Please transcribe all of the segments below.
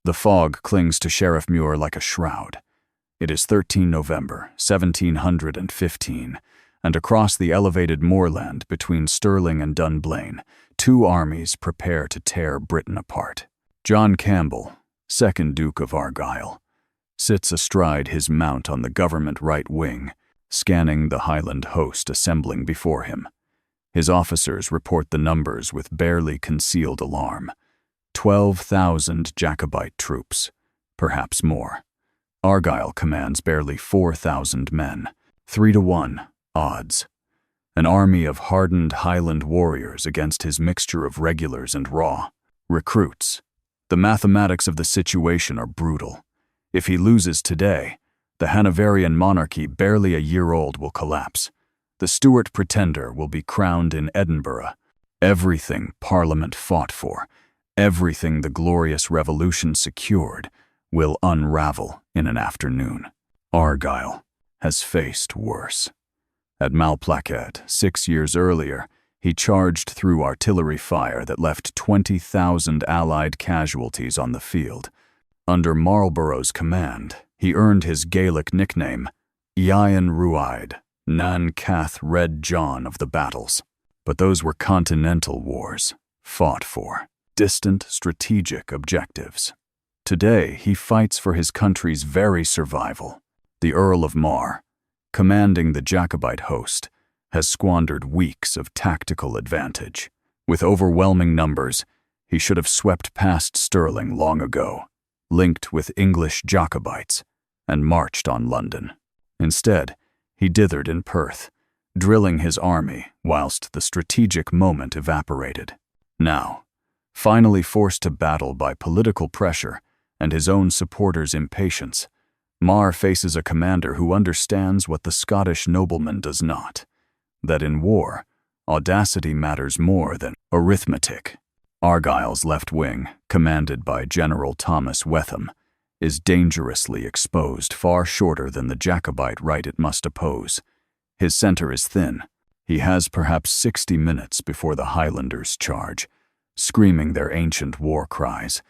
The fog clings to Sheriffmuir like a shroud. It is 13 November, 1715, and across the elevated moorland between Stirling and Dunblane, two armies prepare to tear Britain apart. John Campbell, 2nd Duke of Argyll, sits astride his mount on the government right wing, scanning the Highland host assembling before him. His officers report the numbers with barely concealed alarm. 12,000 Jacobite troops, perhaps more. Argyll commands barely 4,000 men, 3-to-1 odds. An army of hardened Highland warriors against his mixture of regulars and raw recruits. The mathematics of the situation are brutal. If he loses today, the Hanoverian monarchy, barely a year old, will collapse. The Stuart pretender will be crowned in Edinburgh. Everything Parliament fought for, everything the glorious Revolution secured, will unravel in an afternoon. Argyll has faced worse. At Malplaquet, 6 years earlier, he charged through artillery fire that left 20,000 Allied casualties on the field. Under Marlborough's command, he earned his Gaelic nickname, Ian Ruaid, Nan Cath Red John of the battles. But those were continental wars, fought for distant strategic objectives. Today, he fights for his country's very survival. The Earl of Mar, commanding the Jacobite host, has squandered weeks of tactical advantage. With overwhelming numbers, he should have swept past Stirling long ago, linked with English Jacobites, and marched on London. Instead, he dithered in Perth, drilling his army whilst the strategic moment evaporated. Now, finally forced to battle by political pressure and his own supporters' impatience, Mar faces a commander who understands what the Scottish nobleman does not, that in war, audacity matters more than arithmetic. Argyll's left wing, commanded by General Thomas Wetham, is dangerously exposed, far shorter than the Jacobite right it must oppose. His center is thin. He has perhaps 60 minutes before the Highlanders charge, screaming their ancient war cries,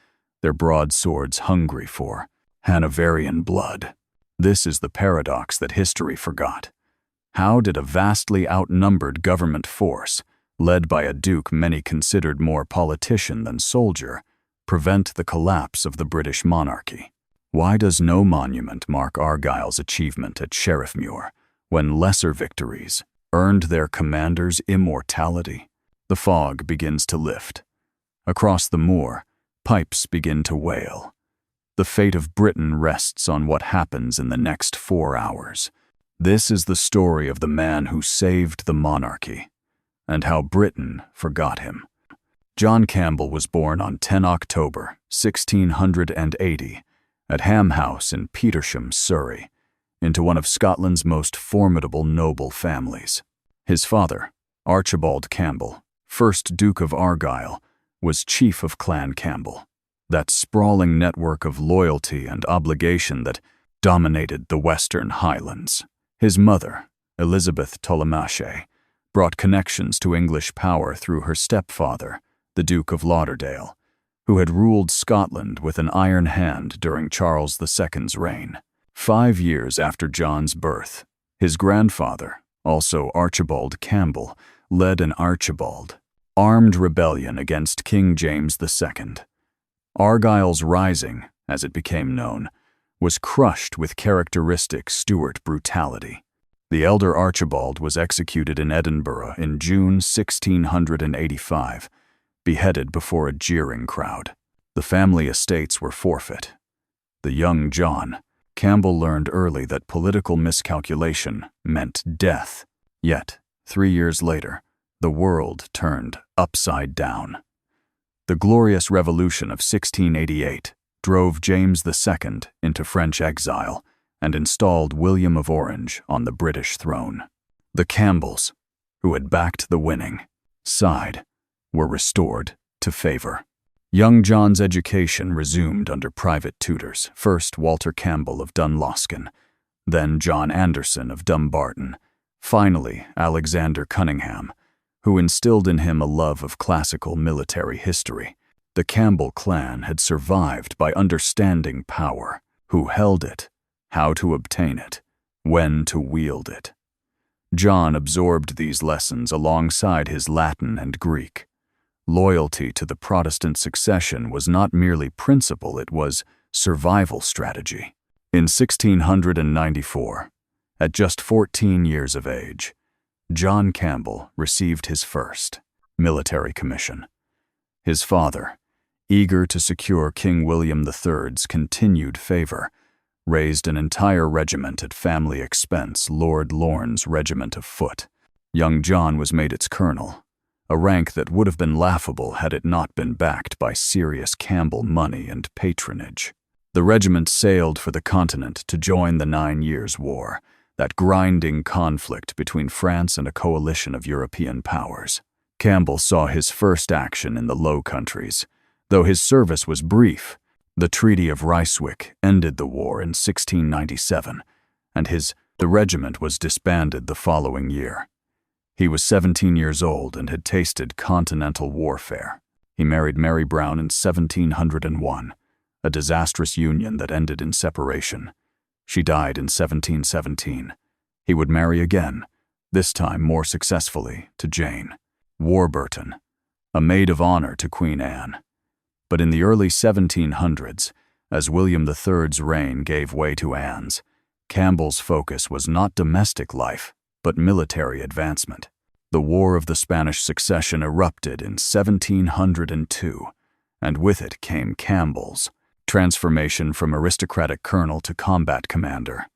their broadswords hungry for Hanoverian blood. This is the paradox that history forgot. How did a vastly outnumbered government force, led by a duke many considered more politician than soldier, prevent the collapse of the British monarchy? Why does no monument mark Argyll's achievement at Sheriffmuir, when lesser victories earned their commanders immortality? The fog begins to lift. Across the moor, pipes begin to wail. The fate of Britain rests on what happens in the next 4 hours. This is the story of the man who saved the monarchy, and how Britain forgot him. John Campbell was born on 10 October, 1680, at Ham House in Petersham, Surrey, into one of Scotland's most formidable noble families. His father, Archibald Campbell, 1st Duke of Argyll, was chief of Clan Campbell, that sprawling network of loyalty and obligation that dominated the Western Highlands. His mother, Elizabeth Tollemache, brought connections to English power through her stepfather, the Duke of Lauderdale, who had ruled Scotland with an iron hand during Charles II's reign. 5 years after John's birth, his grandfather, also Archibald Campbell, led an armed rebellion against King James II. Argyll's rising, as it became known, was crushed with characteristic Stuart brutality. The elder Archibald was executed in Edinburgh in June 1685, beheaded before a jeering crowd. The family estates were forfeit. The young John, Campbell learned early that political miscalculation meant death. Yet, 3 years later, the world turned upside down. The glorious Revolution of 1688 drove James II into French exile and installed William of Orange on the British throne. The Campbells, who had backed the winning side, were restored to favor. Young John's education resumed under private tutors, first Walter Campbell of Dunloskin, then John Anderson of Dumbarton, finally Alexander Cunningham, who instilled in him a love of classical military history. The Campbell clan had survived by understanding power, who held it, how to obtain it, when to wield it. John absorbed these lessons alongside his Latin and Greek. Loyalty to the Protestant succession was not merely principle, it was survival strategy. In 1694, at just 14 years of age, John Campbell received his first military commission. His father, eager to secure King William III's continued favor, raised an entire regiment at family expense, Lord Lorne's Regiment of Foot. Young John was made its colonel, a rank that would have been laughable had it not been backed by serious Campbell money and patronage. The regiment sailed for the continent to join the 9 Years' War, that grinding conflict between France and a coalition of European powers. Campbell saw his first action in the Low Countries. Though his service was brief, the Treaty of Ryswick ended the war in 1697, and the regiment was disbanded the following year. He was 17 years old and had tasted continental warfare. He married Mary Brown in 1701, a disastrous union that ended in separation. She died in 1717. He would marry again, this time more successfully, to Jane Warburton, a maid of honor to Queen Anne. But in the early 1700s, as William III's reign gave way to Anne's, Campbell's focus was not domestic life, but military advancement. The War of the Spanish Succession erupted in 1702, and with it came Campbell's transformation from aristocratic colonel to combat commander.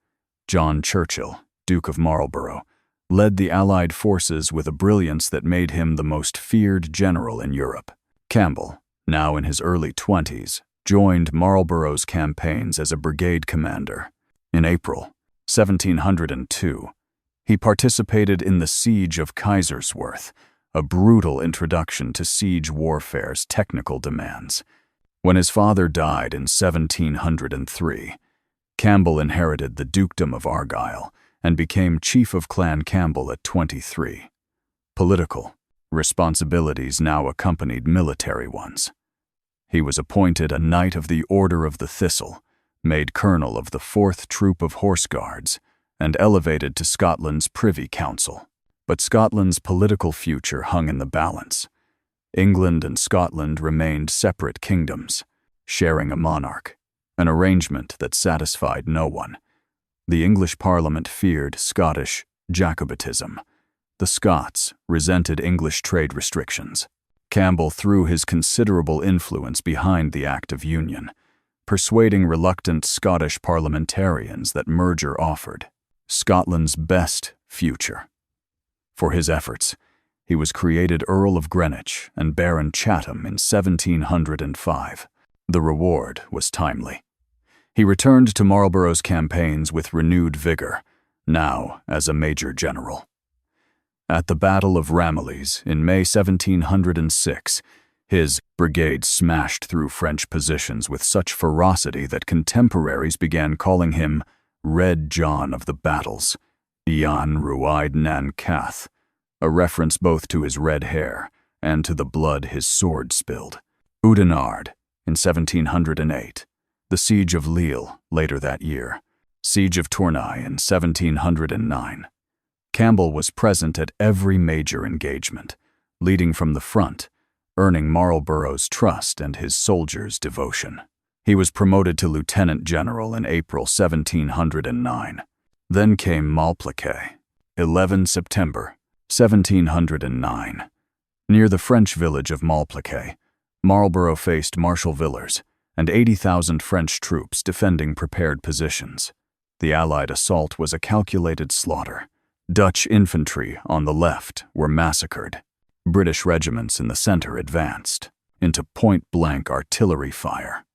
John Churchill, Duke of Marlborough, led the Allied forces with a brilliance that made him the most feared general in Europe. Campbell, now in his early 20s, joined Marlborough's campaigns as a brigade commander. In April 1702, he participated in the Siege of Kaiserswerth, a brutal introduction to siege warfare's technical demands. When his father died in 1703, Campbell inherited the Dukedom of Argyll and became Chief of Clan Campbell at 23. Political responsibilities now accompanied military ones. He was appointed a Knight of the Order of the Thistle, made Colonel of the 4th Troop of Horse Guards, and elevated to Scotland's Privy Council. But Scotland's political future hung in the balance. England and Scotland remained separate kingdoms, sharing a monarch, an arrangement that satisfied no one. The English Parliament feared Scottish Jacobitism. The Scots resented English trade restrictions. Campbell threw his considerable influence behind the Act of Union, persuading reluctant Scottish parliamentarians that merger offered Scotland's best future. For his efforts, he was created Earl of Greenwich and Baron Chatham in 1705. The reward was timely. He returned to Marlborough's campaigns with renewed vigor, now as a major general. At the Battle of Ramillies in May 1706, his brigade smashed through French positions with such ferocity that contemporaries began calling him Red John of the Battles, Ian Ruaid nan Cath, a reference both to his red hair and to the blood his sword spilled. Oudenarde in 1708, the Siege of Lille later that year, Siege of Tournai in 1709. Campbell was present at every major engagement, leading from the front, earning Marlborough's trust and his soldiers' devotion. He was promoted to lieutenant general in April 1709. Then came Malplaquet, 11 September 1709. Near the French village of Malplaquet, Marlborough faced Marshal Villars and 80,000 French troops defending prepared positions. The Allied assault was a calculated slaughter. Dutch infantry on the left were massacred. British regiments in the center advanced into point-blank artillery fire.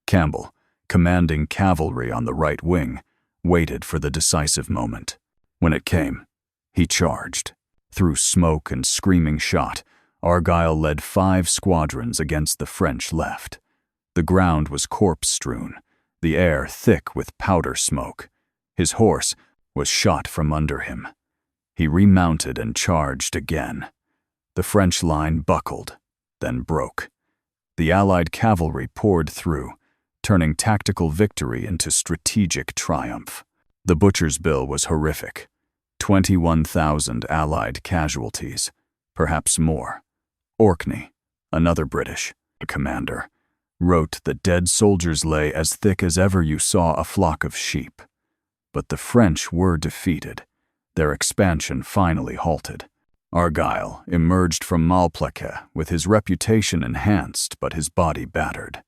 Campbell, commanding cavalry on the right wing, waited for the decisive moment. When it came, he charged. Through smoke and screaming shot, Argyll led 5 squadrons against the French left. The ground was corpse-strewn, the air thick with powder smoke. His horse was shot from under him. He remounted and charged again. The French line buckled, then broke. The Allied cavalry poured through, turning tactical victory into strategic triumph. The butcher's bill was horrific. 21,000 Allied casualties, perhaps more. Orkney, another British commander, wrote that dead soldiers lay as thick as ever you saw a flock of sheep. But the French were defeated. Their expansion finally halted. Argyll emerged from Malplaquet with his reputation enhanced but his body battered.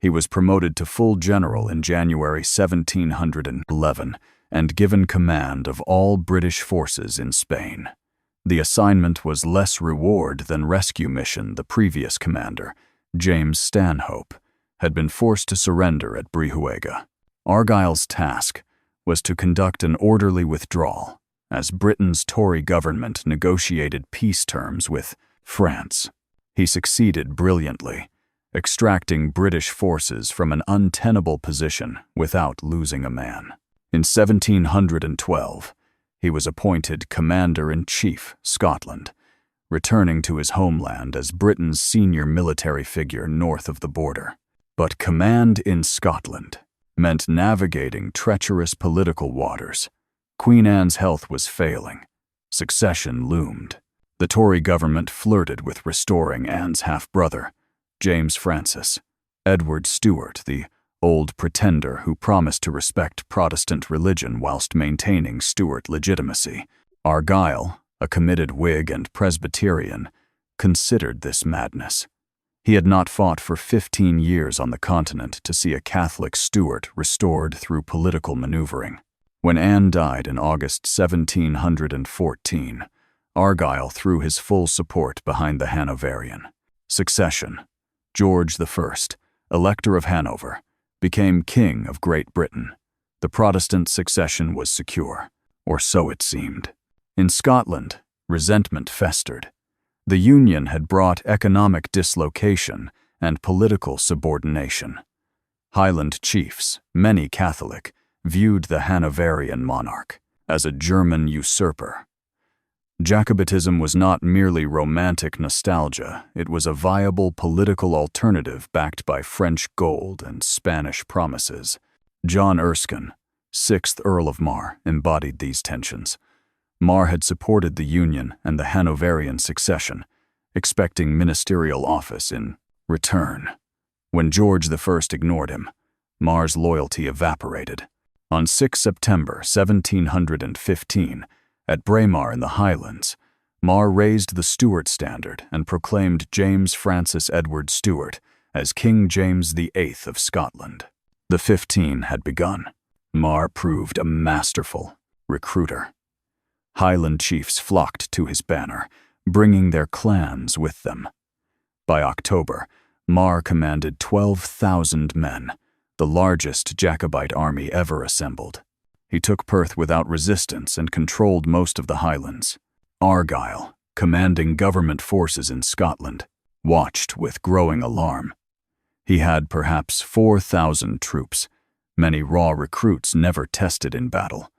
He was promoted to full general in January 1711 and given command of all British forces in Spain. The assignment was less reward than rescue mission. The previous commander, James Stanhope, had been forced to surrender at Brihuega. Argyll's task was to conduct an orderly withdrawal as Britain's Tory government negotiated peace terms with France. He succeeded brilliantly, extracting British forces from an untenable position without losing a man. In 1712, he was appointed Commander-in-Chief, Scotland, returning to his homeland as Britain's senior military figure north of the border. But command in Scotland meant navigating treacherous political waters. Queen Anne's health was failing. Succession loomed. The Tory government flirted with restoring Anne's half-brother, James Francis. Edward Stuart, the old pretender who promised to respect Protestant religion whilst maintaining Stuart legitimacy. Argyll, a committed Whig and Presbyterian, considered this madness. He had not fought for 15 years on the continent to see a Catholic Stuart restored through political maneuvering. When Anne died in August 1714, Argyll threw his full support behind the Hanoverian. Succession. George I, Elector of Hanover, became King of Great Britain. The Protestant succession was secure, or so it seemed. In Scotland, resentment festered. The Union had brought economic dislocation and political subordination. Highland chiefs, many Catholic, viewed the Hanoverian monarch as a German usurper. Jacobitism was not merely romantic nostalgia, it was a viable political alternative backed by French gold and Spanish promises. John Erskine, 6th Earl of Mar, embodied these tensions. Mar had supported the Union and the Hanoverian succession, expecting ministerial office in return. When George I ignored him, Mar's loyalty evaporated. On 6 September 1715, at Braemar in the Highlands, Mar raised the Stuart standard and proclaimed James Francis Edward Stuart as King James VIII of Scotland. The 15 had begun. Mar proved a masterful recruiter. Highland chiefs flocked to his banner, bringing their clans with them. By October, Mar commanded 12,000 men, the largest Jacobite army ever assembled. He took Perth without resistance and controlled most of the Highlands. Argyll, commanding government forces in Scotland, watched with growing alarm. He had perhaps 4,000 troops, many raw recruits never tested in battle.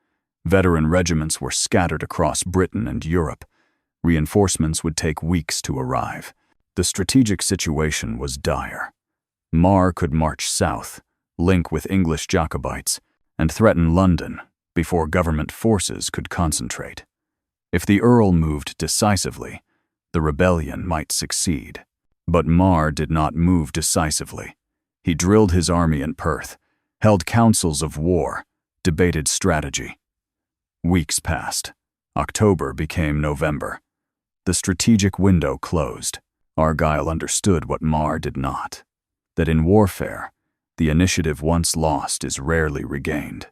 Veteran regiments were scattered across Britain and Europe. Reinforcements would take weeks to arrive. The strategic situation was dire. Mar could march south, link with English Jacobites, and threaten London before government forces could concentrate. If the Earl moved decisively, the rebellion might succeed. But Mar did not move decisively. He drilled his army in Perth, held councils of war, debated strategy. Weeks passed. October became November. The strategic window closed. Argyll understood what Mar did not, that in warfare, the initiative once lost is rarely regained.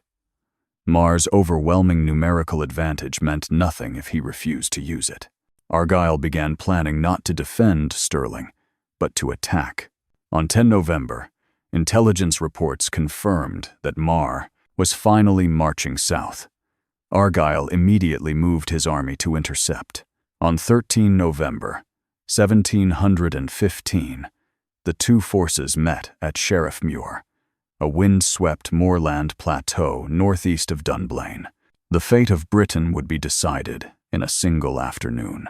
Mar's overwhelming numerical advantage meant nothing if he refused to use it. Argyll began planning not to defend Stirling, but to attack. On 10 November, intelligence reports confirmed that Mar was finally marching south. Argyll immediately moved his army to intercept. On 13 November, 1715, the two forces met at Sheriffmuir, a wind-swept moorland plateau northeast of Dunblane. The fate of Britain would be decided in a single afternoon.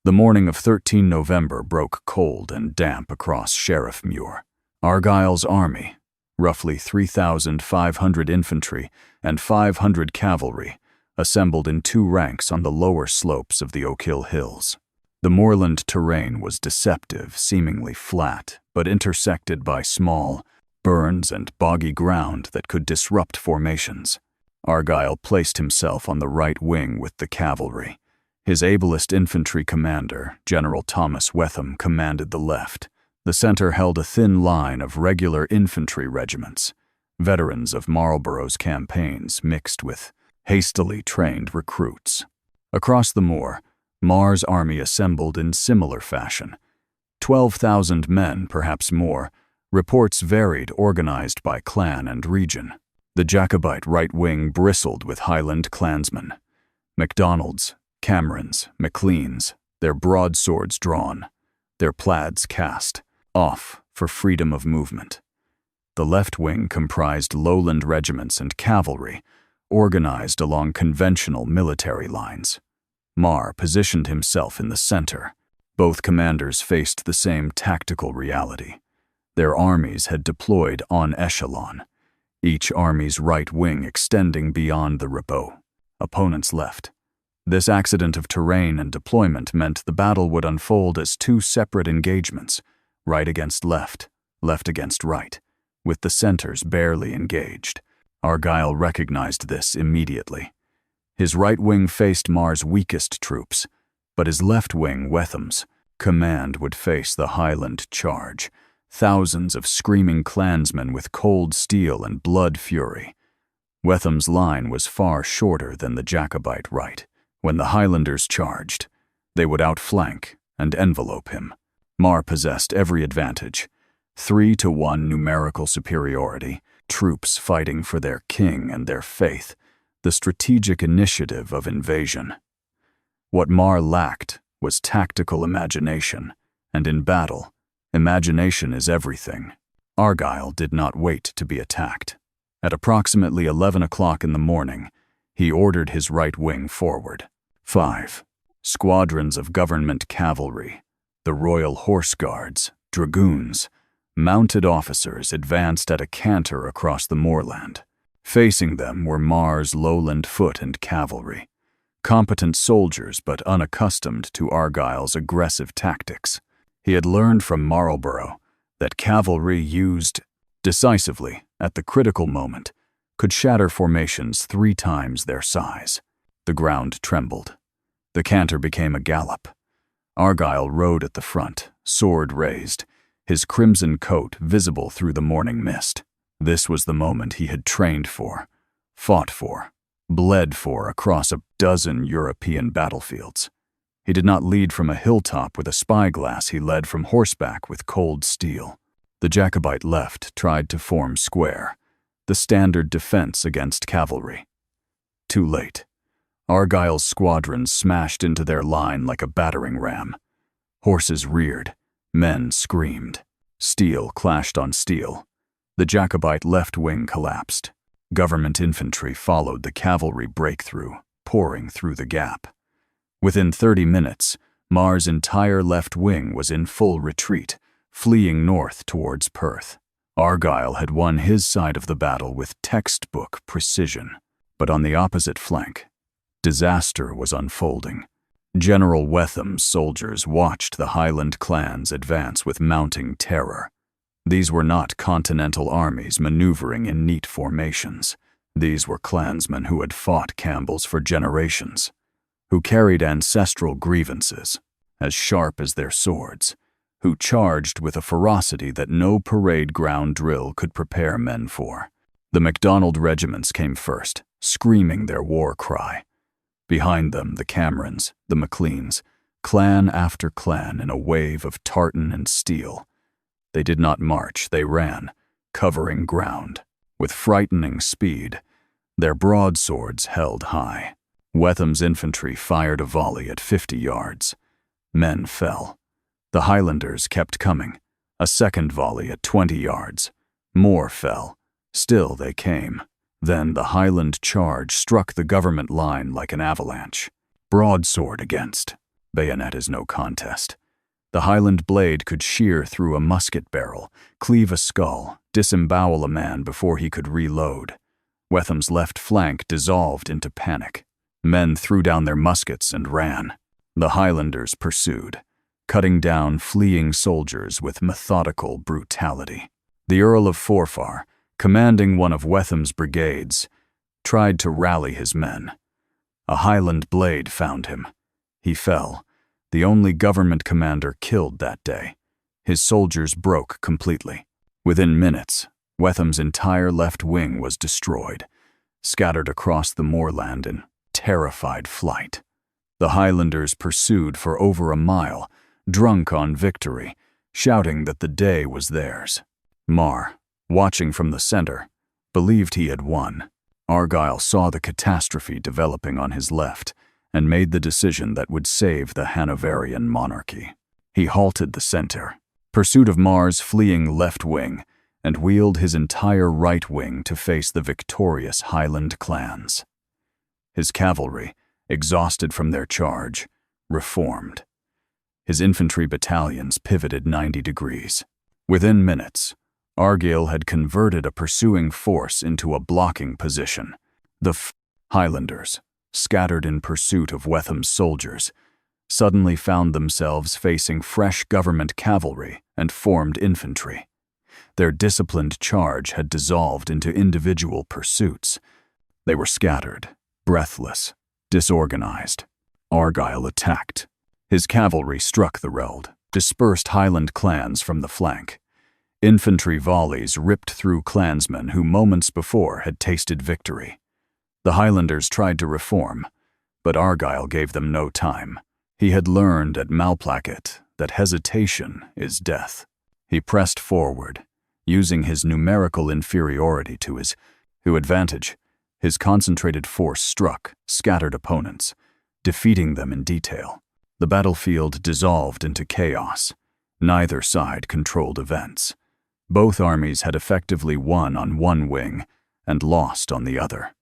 The morning of 13 November broke cold and damp across Sheriffmuir. Argyll's army, roughly 3,500 infantry and 500 cavalry, assembled in two ranks on the lower slopes of the Ochil Hills. The moorland terrain was deceptive, seemingly flat, but intersected by small burns and boggy ground that could disrupt formations. Argyll placed himself on the right wing with the cavalry. His ablest infantry commander, General Thomas Wetham, commanded the left. The center held a thin line of regular infantry regiments, veterans of Marlborough's campaigns mixed with hastily trained recruits. Across the moor, Mar's army assembled in similar fashion. 12,000 men, perhaps more. Reports varied, organized by clan and region. The Jacobite right wing bristled with Highland clansmen. MacDonalds, Camerons, Macleans, their broadswords drawn, their plaids cast, off for freedom of movement. The left wing comprised lowland regiments and cavalry, organized along conventional military lines. Mar positioned himself in the center. Both commanders faced the same tactical reality. Their armies had deployed en echelon, each army's right wing extending beyond the Ripeau. Opponents left. This accident of terrain and deployment meant the battle would unfold as two separate engagements, right against left, left against right, with the centers barely engaged. Argyll recognized this immediately. His right wing faced Mar's weakest troops, but his left wing, Wetham's, command would face the Highland charge, thousands of screaming clansmen with cold steel and blood fury. Wetham's line was far shorter than the Jacobite right. When the Highlanders charged, they would outflank and envelope him. Mar possessed every advantage: 3-to-1 numerical superiority, troops fighting for their king and their faith, the strategic initiative of invasion. What Mar lacked was tactical imagination, and in battle, imagination is everything. Argyll did not wait to be attacked. At approximately 11 o'clock in the morning, he ordered his right wing forward. 5 squadrons of government cavalry, the Royal Horse Guards, dragoons, mounted officers advanced at a canter across the moorland. Facing them were Mar's lowland foot and cavalry, competent soldiers but unaccustomed to Argyll's aggressive tactics. He had learned from Marlborough that cavalry used decisively at the critical moment could shatter formations 3 times their size. The ground trembled. The canter became a gallop. Argyll rode at the front, sword raised, his crimson coat visible through the morning mist. This was the moment he had trained for, fought for, bled for across a dozen European battlefields. He did not lead from a hilltop with a spyglass, he led from horseback with cold steel. The Jacobite left tried to form square, the standard defense against cavalry. Too late. Argyll's squadrons smashed into their line like a battering ram. Horses reared, men screamed, steel clashed on steel. The Jacobite left wing collapsed. Government infantry followed the cavalry breakthrough, pouring through the gap. Within 30 minutes, Mar's entire left wing was in full retreat, fleeing north towards Perth. Argyll had won his side of the battle with textbook precision, but on the opposite flank, disaster was unfolding. General Wetham's soldiers watched the Highland clans advance with mounting terror. These were not continental armies maneuvering in neat formations. These were clansmen who had fought Campbells for generations, who carried ancestral grievances as sharp as their swords, who charged with a ferocity that no parade ground drill could prepare men for. The MacDonald regiments came first, screaming their war cry. Behind them, the Camerons, the Macleans, clan after clan in a wave of tartan and steel. They did not march, they ran, covering ground. With frightening speed, their broadswords held high. Wetham's infantry fired a volley at 50 yards. Men fell. The Highlanders kept coming. A second volley at 20 yards. More fell. Still they came. Then the Highland charge struck the government line like an avalanche. Broadsword against. Bayonet is no contest. The Highland blade could shear through a musket barrel, cleave a skull, disembowel a man before he could reload. Wetham's left flank dissolved into panic. Men threw down their muskets and ran. The Highlanders pursued, cutting down fleeing soldiers with methodical brutality. The Earl of Forfar, commanding one of Wetham's brigades, tried to rally his men. A Highland blade found him. He fell, the only government commander killed that day. His soldiers broke completely. Within minutes, Wetham's entire left wing was destroyed, scattered across the moorland in terrified flight. The Highlanders pursued for over a mile, drunk on victory, shouting that the day was theirs. Mar, watching from the center, believed he had won. Argyll saw the catastrophe developing on his left and made the decision that would save the Hanoverian monarchy. He halted the center, pursued of Mar's fleeing left wing, and wheeled his entire right wing to face the victorious Highland clans. His cavalry, exhausted from their charge, reformed. His infantry battalions pivoted 90 degrees. Within minutes, Argyll had converted a pursuing force into a blocking position. The Highlanders, scattered in pursuit of Wetham's soldiers, suddenly found themselves facing fresh government cavalry and formed infantry. Their disciplined charge had dissolved into individual pursuits. They were scattered, breathless, disorganized. Argyll attacked. His cavalry struck the road, dispersed Highland clans from the flank. Infantry volleys ripped through clansmen who moments before had tasted victory. The Highlanders tried to reform, but Argyll gave them no time. He had learned at Malplaquet that hesitation is death. He pressed forward, using his numerical inferiority to his advantage. His concentrated force struck, scattered opponents, defeating them in detail. The battlefield dissolved into chaos. Neither side controlled events. Both armies had effectively won on one wing and lost on the other.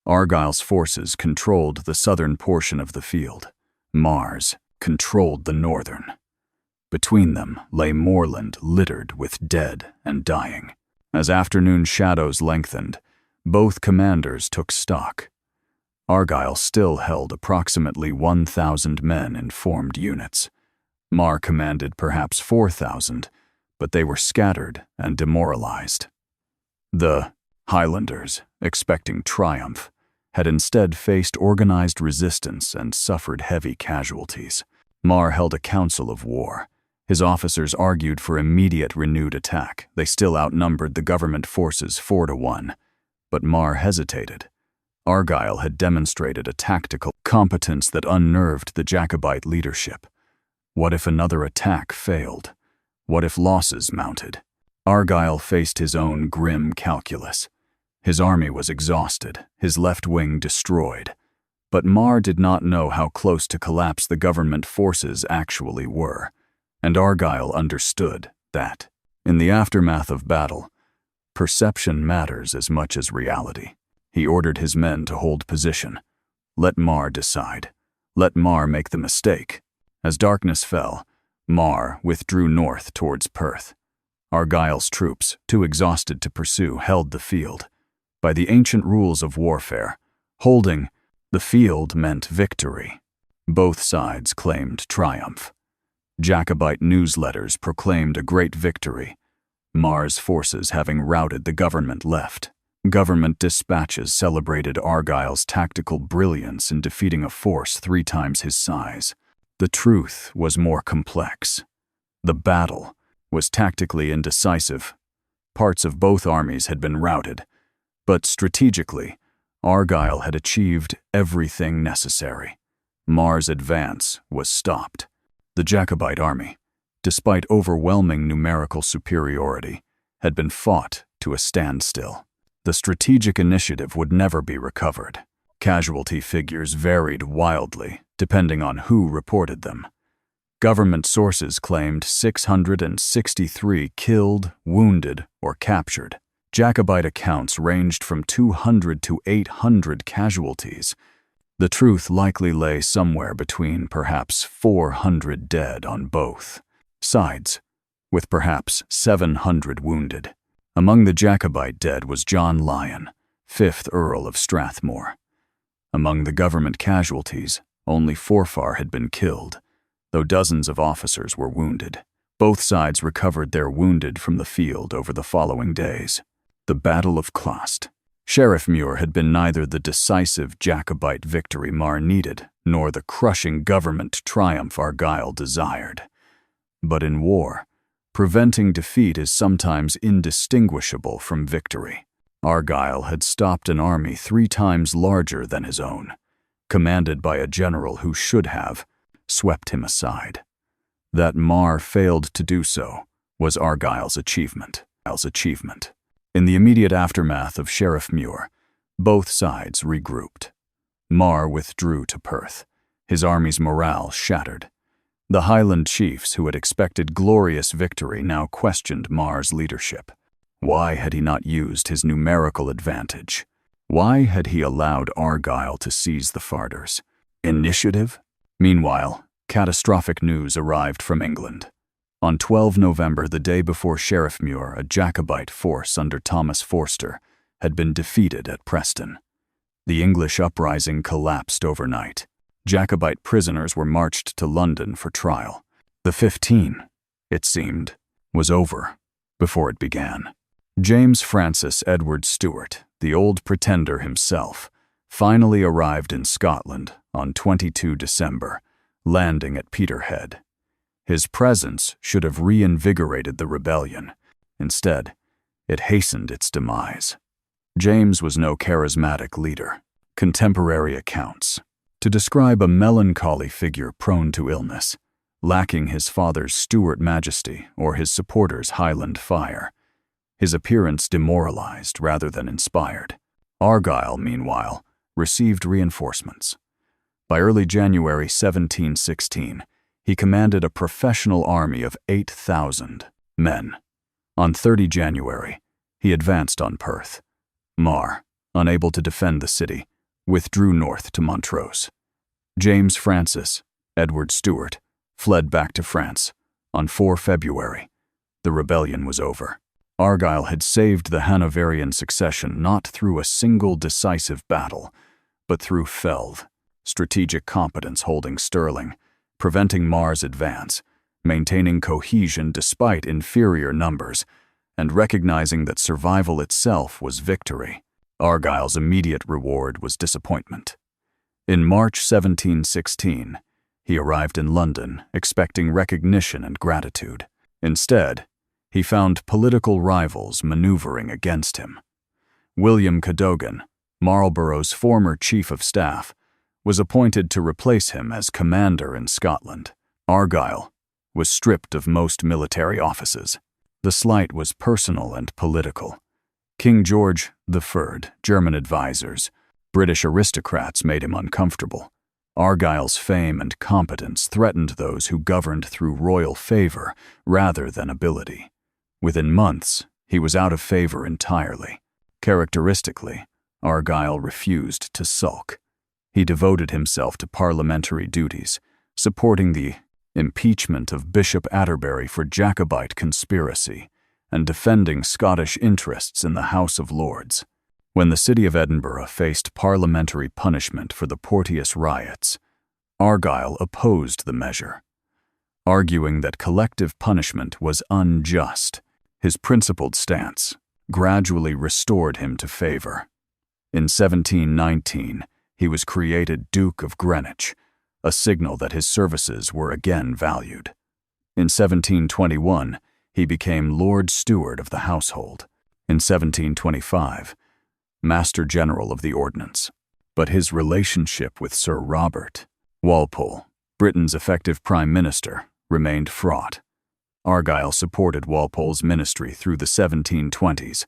Argyll's forces controlled the southern portion of the field. Mar's controlled the northern. Between them lay moorland littered with dead and dying. As afternoon shadows lengthened, both commanders took stock. Argyll still held approximately 1,000 men in formed units. Mar commanded perhaps 4,000, but they were scattered and demoralized. The Highlanders, expecting triumph, had instead faced organized resistance and suffered heavy casualties. Mar held a council of war. His officers argued for immediate renewed attack. They still outnumbered the government forces 4-1, but Mar hesitated. Argyll had demonstrated a tactical competence that unnerved the Jacobite leadership. What if another attack failed? What if losses mounted? Argyll faced his own grim calculus. His army was exhausted, his left wing destroyed. But Mar did not know how close to collapse the government forces actually were, and Argyll understood that, in the aftermath of battle, perception matters as much as reality. He ordered his men to hold position. Let Mar decide. Let Mar make the mistake. As darkness fell, Mar withdrew north towards Perth. Argyll's troops, too exhausted to pursue, held the field. By the ancient rules of warfare, holding the field meant victory. Both sides claimed triumph. Jacobite newsletters proclaimed a great victory, Mar's forces having routed the government left. Government dispatches celebrated Argyll's tactical brilliance in defeating a force 3 times his size. The truth was more complex. The battle was tactically indecisive. Parts of both armies had been routed, but strategically, Argyll had achieved everything necessary. Mar's advance was stopped. The Jacobite army, despite overwhelming numerical superiority, had been fought to a standstill. The strategic initiative would never be recovered. Casualty figures varied wildly, depending on who reported them. Government sources claimed 663 killed, wounded, or captured. Jacobite accounts ranged from 200 to 800 casualties. The truth likely lay somewhere between perhaps 400 dead on both sides, with perhaps 700 wounded. Among the Jacobite dead was John Lyon, 5th Earl of Strathmore. Among the government casualties, only Forfar had been killed, though dozens of officers were wounded. Both sides recovered their wounded from the field over the following days. The Battle of Clost. Sheriffmuir had been neither the decisive Jacobite victory Mar needed, nor the crushing government triumph Argyll desired. But in war, preventing defeat is sometimes indistinguishable from victory. Argyll had stopped an army 3 times larger than his own, commanded by a general who should have swept him aside. That Mar failed to do so was Argyll's achievement. In the immediate aftermath of Sheriffmuir, both sides regrouped. Mar withdrew to Perth, his army's morale shattered. The Highland chiefs who had expected glorious victory now questioned Mar's leadership. Why had he not used his numerical advantage? Why had he allowed Argyll to seize the Farders? Initiative? Meanwhile, catastrophic news arrived from England. On 12 November, the day before Sheriffmuir, a Jacobite force under Thomas Forster had been defeated at Preston. The English uprising collapsed overnight. Jacobite prisoners were marched to London for trial. The 15, it seemed, was over before it began. James Francis Edward Stuart, the old pretender himself, finally arrived in Scotland on 22 December, landing at Peterhead. His presence should have reinvigorated the rebellion. Instead, it hastened its demise. James was no charismatic leader. Contemporary accounts to describe a melancholy figure prone to illness, lacking his father's Stuart majesty or his supporters' Highland fire. His appearance demoralized rather than inspired. Argyll, meanwhile, received reinforcements. By early January 1716, he commanded a professional army of 8,000 men. On 30 January, he advanced on Perth. Mar, unable to defend the city, withdrew north to Montrose. James Francis Edward Stuart fled back to France. On 4 February, the rebellion was over. Argyll had saved the Hanoverian succession not through a single decisive battle, but through feld, strategic competence holding Stirling, preventing Mar's advance, maintaining cohesion despite inferior numbers, and recognizing that survival itself was victory. Argyll's immediate reward was disappointment. In March 1716, he arrived in London expecting recognition and gratitude. Instead, he found political rivals maneuvering against him. William Cadogan, Marlborough's former chief of staff, was appointed to replace him as commander in Scotland. Argyll was stripped of most military offices. The slight was personal and political. King George III, German advisors, British aristocrats made him uncomfortable. Argyll's fame and competence threatened those who governed through royal favor rather than ability. Within months, he was out of favor entirely. Characteristically, Argyll refused to sulk. He devoted himself to parliamentary duties, supporting the impeachment of Bishop Atterbury for Jacobite conspiracy and defending Scottish interests in the House of Lords. When the city of Edinburgh faced parliamentary punishment for the Porteous riots, Argyll opposed the measure, arguing that collective punishment was unjust. His principled stance gradually restored him to favor. In 1719, he was created Duke of Greenwich, a signal that his services were again valued. In 1721, he became Lord Steward of the household. In 1725, Master General of the Ordnance. But his relationship with Sir Robert Walpole, Britain's effective Prime Minister, remained fraught. Argyll supported Walpole's ministry through the 1720s,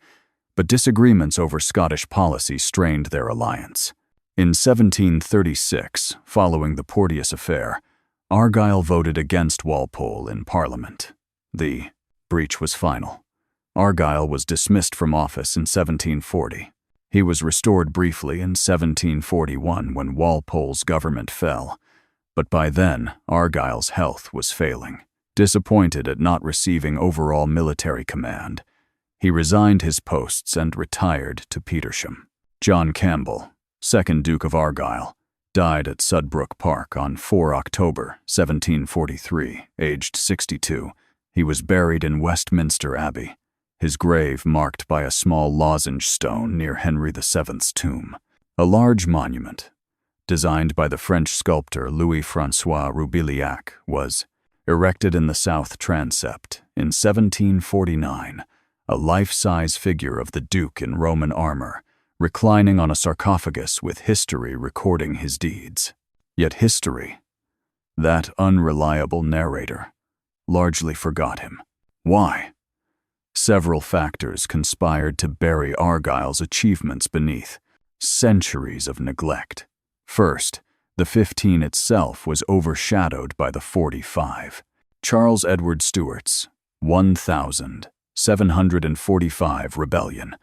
but disagreements over Scottish policy strained their alliance. In 1736, following the Porteous affair, Argyll voted against Walpole in Parliament. The breach was final. Argyll was dismissed from office in 1740. He was restored briefly in 1741 when Walpole's government fell, but by then Argyll's health was failing. Disappointed at not receiving overall military command, he resigned his posts and retired to Petersham. John Campbell, 2nd Duke of Argyll, died at Sudbrook Park on 4 October 1743, aged 62. He was buried in Westminster Abbey, his grave marked by a small lozenge stone near Henry VII's tomb. A large monument, designed by the French sculptor Louis-François Roubiliac, was erected in the south transept in 1749, a life-size figure of the Duke in Roman armor, reclining on a sarcophagus with history recording his deeds. Yet history, that unreliable narrator, largely forgot him. Why? Several factors conspired to bury Argyll's achievements beneath centuries of neglect. First, the 15 itself was overshadowed by the 45. Charles Edward Stuart's 1745 rebellion,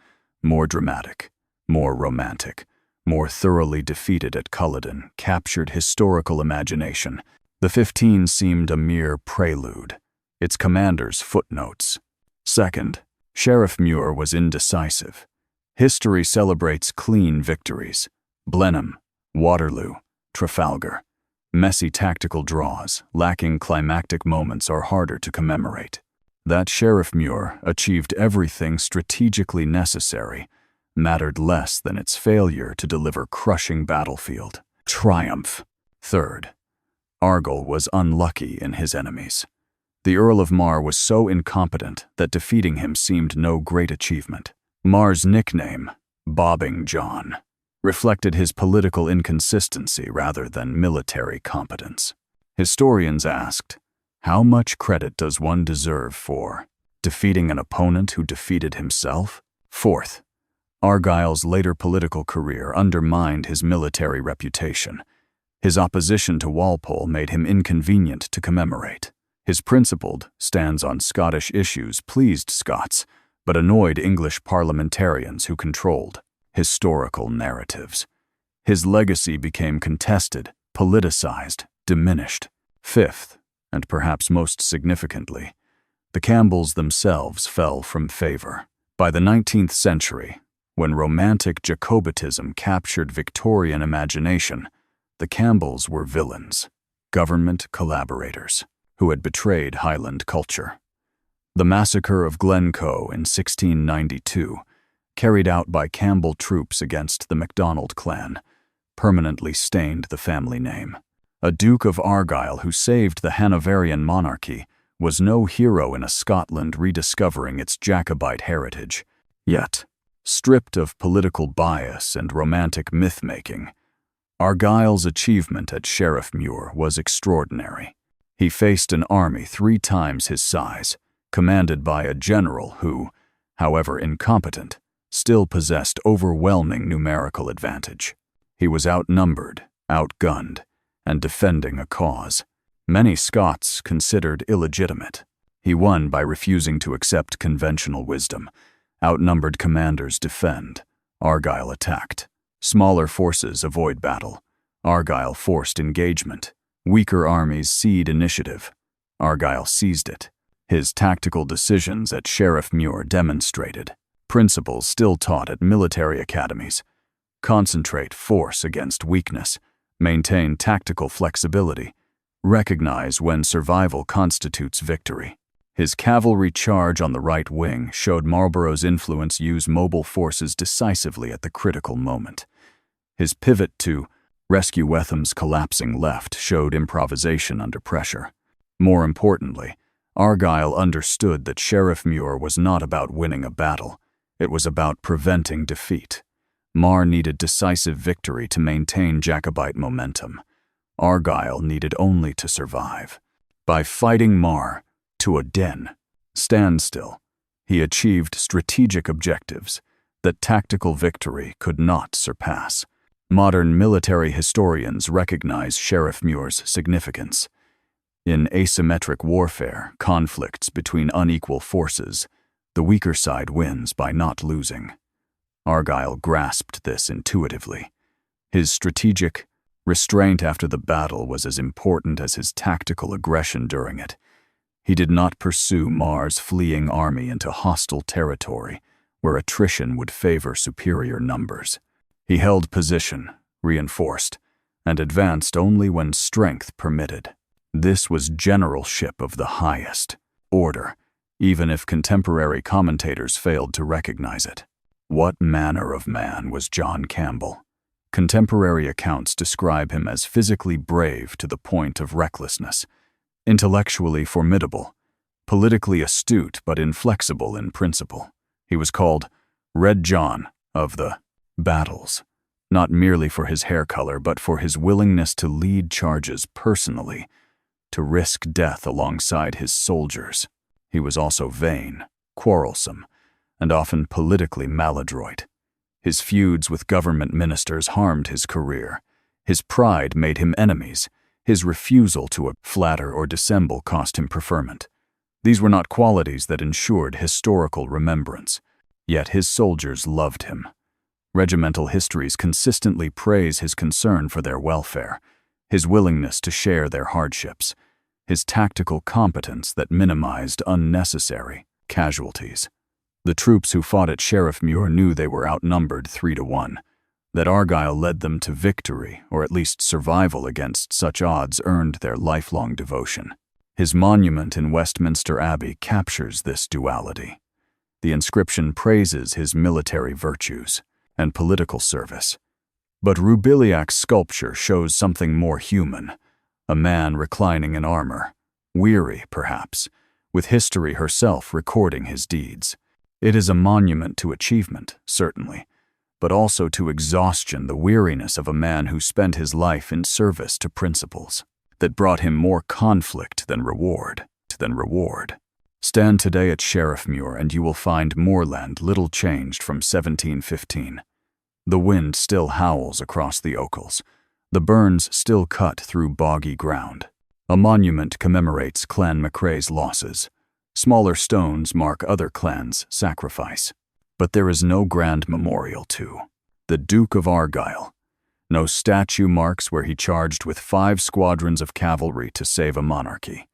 more dramatic, more romantic, more thoroughly defeated at Culloden, captured historical imagination. The 15 seemed a mere prelude, its commanders footnotes. Second, Sheriffmuir was indecisive. History celebrates clean victories. Blenheim, Waterloo, Trafalgar. Messy tactical draws, lacking climactic moments, are harder to commemorate. That Sheriffmuir achieved everything strategically necessary mattered less than its failure to deliver crushing battlefield triumph. Third, Argyll was unlucky in his enemies. The Earl of Mar was so incompetent that defeating him seemed no great achievement. Mar's nickname, Bobbing John, reflected his political inconsistency rather than military competence. Historians asked, how much credit does one deserve for defeating an opponent who defeated himself? Fourth, Argyll's later political career undermined his military reputation. His opposition to Walpole made him inconvenient to commemorate. His principled stands on Scottish issues pleased Scots, but annoyed English parliamentarians who controlled historical narratives. His legacy became contested, politicized, diminished. Fifth, and perhaps most significantly, the Campbells themselves fell from favor. By the 19th century, when romantic Jacobitism captured Victorian imagination, the Campbells were villains, government collaborators, who had betrayed Highland culture. The massacre of Glencoe in 1692, carried out by Campbell troops against the MacDonald clan, permanently stained the family name. A Duke of Argyll who saved the Hanoverian monarchy was no hero in a Scotland rediscovering its Jacobite heritage. Yet, stripped of political bias and romantic myth-making, Argyll's achievement at Sheriffmuir was extraordinary. He faced an army 3 times his size, commanded by a general who, however incompetent, still possessed overwhelming numerical advantage. He was outnumbered, outgunned, and defending a cause many Scots considered illegitimate. He won by refusing to accept conventional wisdom. Outnumbered commanders defend. Argyll attacked. Smaller forces avoid battle. Argyll forced engagement. Weaker armies cede initiative. Argyll seized it. His tactical decisions at Sheriffmuir demonstrated principles still taught at military academies. Concentrate force against weakness. Maintain tactical flexibility. Recognize when survival constitutes victory. His cavalry charge on the right wing showed Marlborough's influence use mobile forces decisively at the critical moment. His pivot to rescue Wetham's collapsing left showed improvisation under pressure. More importantly, Argyll understood that Sheriffmuir was not about winning a battle. It was about preventing defeat. Mar needed decisive victory to maintain Jacobite momentum. Argyll needed only to survive. By fighting Mar to a standstill, he achieved strategic objectives that tactical victory could not surpass. Modern military historians recognize Sheriffmuir's significance. In asymmetric warfare, conflicts between unequal forces, the weaker side wins by not losing. Argyll grasped this intuitively. His strategic restraint after the battle was as important as his tactical aggression during it. He did not pursue Mar's fleeing army into hostile territory, where attrition would favor superior numbers. He held position, reinforced, and advanced only when strength permitted. This was generalship of the highest order, even if contemporary commentators failed to recognize it. What manner of man was John Campbell? Contemporary accounts describe him as physically brave to the point of recklessness, intellectually formidable, politically astute but inflexible in principle. He was called Red John of the battles, not merely for his hair color but for his willingness to lead charges personally, to risk death alongside his soldiers. He was also vain, quarrelsome, and often politically maladroit. His feuds with government ministers harmed his career. His pride made him enemies. His refusal to flatter or dissemble cost him preferment. These were not qualities that ensured historical remembrance, yet his soldiers loved him. Regimental histories consistently praise his concern for their welfare, his willingness to share their hardships, his tactical competence that minimized unnecessary casualties. The troops who fought at Sheriffmuir knew they were outnumbered 3-1, that Argyll led them to victory, or at least survival against such odds, earned their lifelong devotion. His monument in Westminster Abbey captures this duality. The inscription praises his military virtues and political service. But Roubiliac's sculpture shows something more human, a man reclining in armor, weary perhaps, with history herself recording his deeds. It is a monument to achievement, certainly, but also to exhaustion, the weariness of a man who spent his life in service to principles that brought him more conflict than reward. Stand today at Sheriffmuir and you will find moorland little changed from 1715. The wind still howls across the Ochils. The burns still cut through boggy ground. A monument commemorates Clan MacRae's losses. Smaller stones mark other clans' sacrifice. But there is no grand memorial to the Duke of Argyll. No statue marks where he charged with 5 squadrons of cavalry to save a monarchy.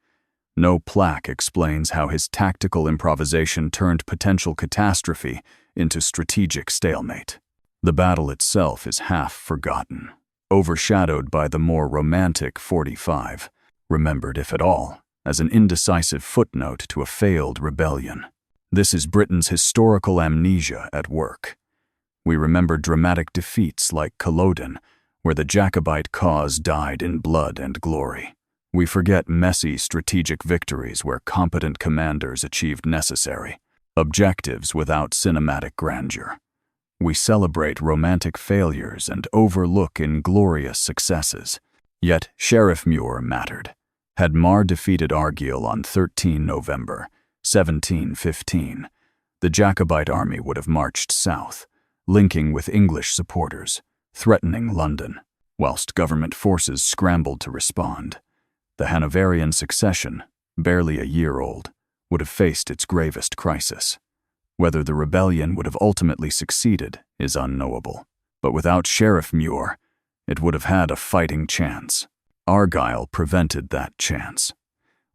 No plaque explains how his tactical improvisation turned potential catastrophe into strategic stalemate. The battle itself is half forgotten, overshadowed by the more romantic 45, remembered, if at all, as an indecisive footnote to a failed rebellion. This is Britain's historical amnesia at work. We remember dramatic defeats like Culloden, where the Jacobite cause died in blood and glory. We forget messy strategic victories where competent commanders achieved necessary objectives without cinematic grandeur. We celebrate romantic failures and overlook inglorious successes. Yet Sheriffmuir mattered. Had Mar defeated Argyll on 13 November 1715, the Jacobite army would have marched south, linking with English supporters, threatening London, whilst government forces scrambled to respond. The Hanoverian succession, barely a year old, would have faced its gravest crisis. Whether the rebellion would have ultimately succeeded is unknowable, but without Sheriffmuir, it would have had a fighting chance. Argyll prevented that chance.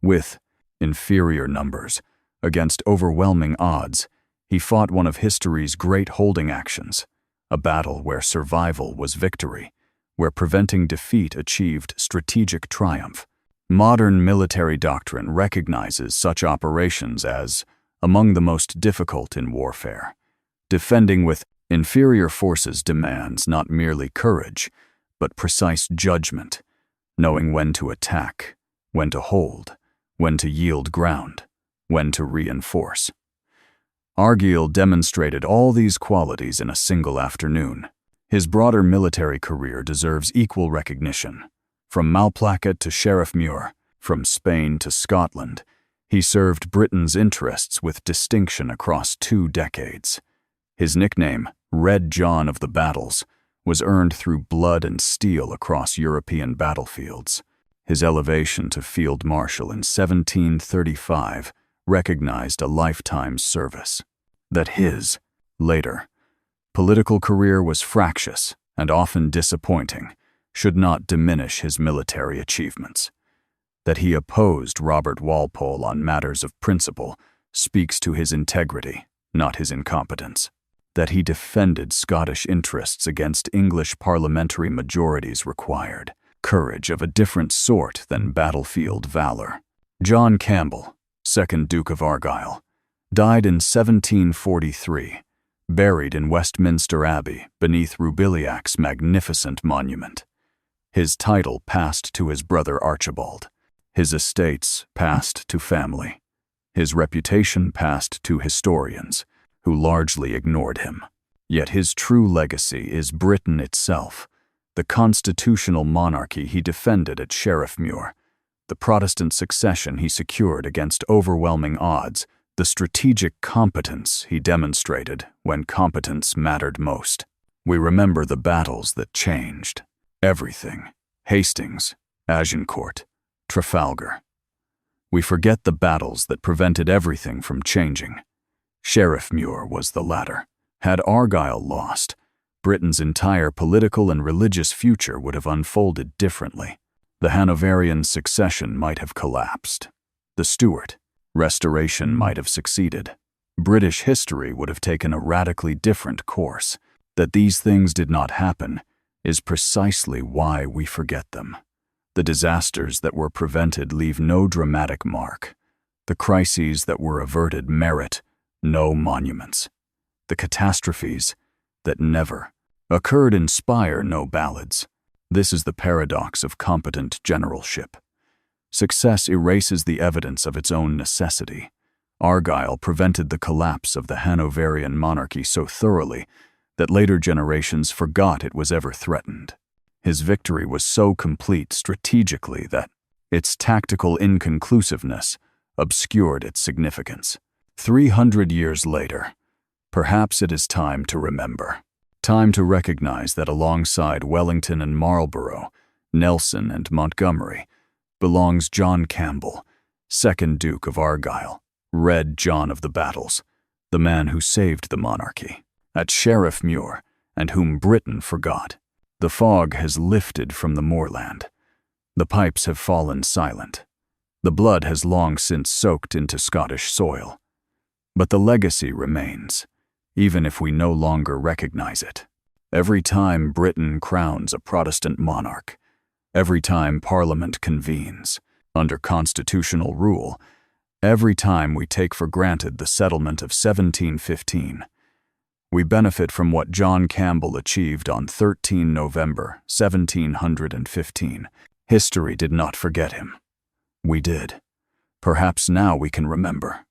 With inferior numbers, against overwhelming odds, he fought one of history's great holding actions, a battle where survival was victory, where preventing defeat achieved strategic triumph. Modern military doctrine recognizes such operations as among the most difficult in warfare. Defending with inferior forces demands not merely courage, but precise judgment, knowing when to attack, when to hold, when to yield ground, when to reinforce. Argyll demonstrated all these qualities in a single afternoon. His broader military career deserves equal recognition. From Malplaquet to Sheriffmuir, from Spain to Scotland, he served Britain's interests with distinction across 2 decades. His nickname, Red John of the Battles, was earned through blood and steel across European battlefields. His elevation to Field Marshal in 1735 recognized a lifetime's service. That his, later, political career was fractious and often disappointing, should not diminish his military achievements. That he opposed Robert Walpole on matters of principle speaks to his integrity, not his incompetence. That he defended Scottish interests against English parliamentary majorities required courage of a different sort than battlefield valor. John Campbell, 2nd Duke of Argyll, died in 1743, buried in Westminster Abbey beneath Roubiliac's magnificent monument. His title passed to his brother Archibald. His estates passed to family. His reputation passed to historians, who largely ignored him. Yet his true legacy is Britain itself, the constitutional monarchy he defended at Sheriffmuir, the Protestant succession he secured against overwhelming odds, the strategic competence he demonstrated when competence mattered most. We remember the battles that changed everything: Hastings, Agincourt, Trafalgar. We forget the battles that prevented everything from changing. Sheriffmuir was the latter. Had Argyll lost, Britain's entire political and religious future would have unfolded differently. The Hanoverian succession might have collapsed. The Stuart restoration might have succeeded. British history would have taken a radically different course. That these things did not happen is precisely why we forget them. The disasters that were prevented leave no dramatic mark. The crises that were averted merit no monuments. The catastrophes that never occurred inspire no ballads. This is the paradox of competent generalship. Success erases the evidence of its own necessity. Argyll prevented the collapse of the Hanoverian monarchy so thoroughly that later generations forgot it was ever threatened. His victory was so complete strategically that its tactical inconclusiveness obscured its significance. 300 years later, perhaps it is time to remember. Time to recognize that alongside Wellington and Marlborough, Nelson and Montgomery, belongs John Campbell, 2nd Duke of Argyll, Red John of the Battles, the man who saved the monarchy at Sheriffmuir and whom Britain forgot. The fog has lifted from the moorland. The pipes have fallen silent. The blood has long since soaked into Scottish soil. But the legacy remains, even if we no longer recognize it. Every time Britain crowns a Protestant monarch, every time Parliament convenes under constitutional rule, every time we take for granted the settlement of 1715, we benefit from what John Campbell achieved on 13 November 1715. History did not forget him. We did. Perhaps now we can remember.